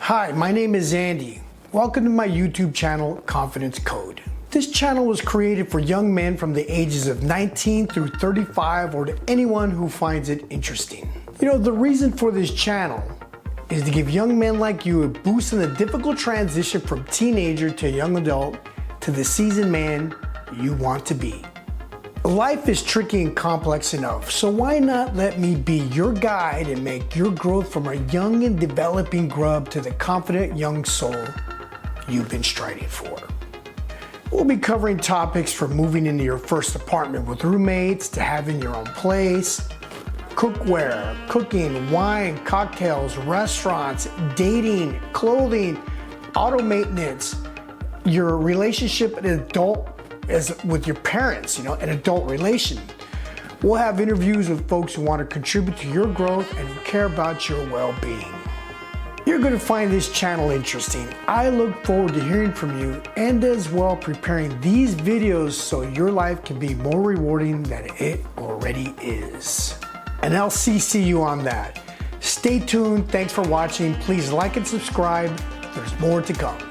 Hi, my name is Andy. Welcome to my YouTube channel, Confidence Code. This channel was created for young men from the ages of 19 through 35 or to anyone who finds it interesting. You know, the reason for this channel is to give young men like you a boost in the difficult transition from teenager to young adult to the seasoned man you want to be. Life is tricky and complex enough, so why not let me be your guide and make your growth from a young and developing grub to the confident young soul you've been striding for. We'll be covering topics from moving into your first apartment with roommates to having your own place, cookware, cooking, wine, cocktails, restaurants, dating, clothing, auto maintenance, your relationship as an adult with your parents, an adult relation. We'll have interviews with folks who want to contribute to your growth and who care about your well-being. You're going to find this channel interesting. I look forward to hearing from you and as well preparing these videos so your life can be more rewarding than it already is. And I'll CC you on that. Stay tuned. Thanks for watching. Please like and subscribe. There's more to come.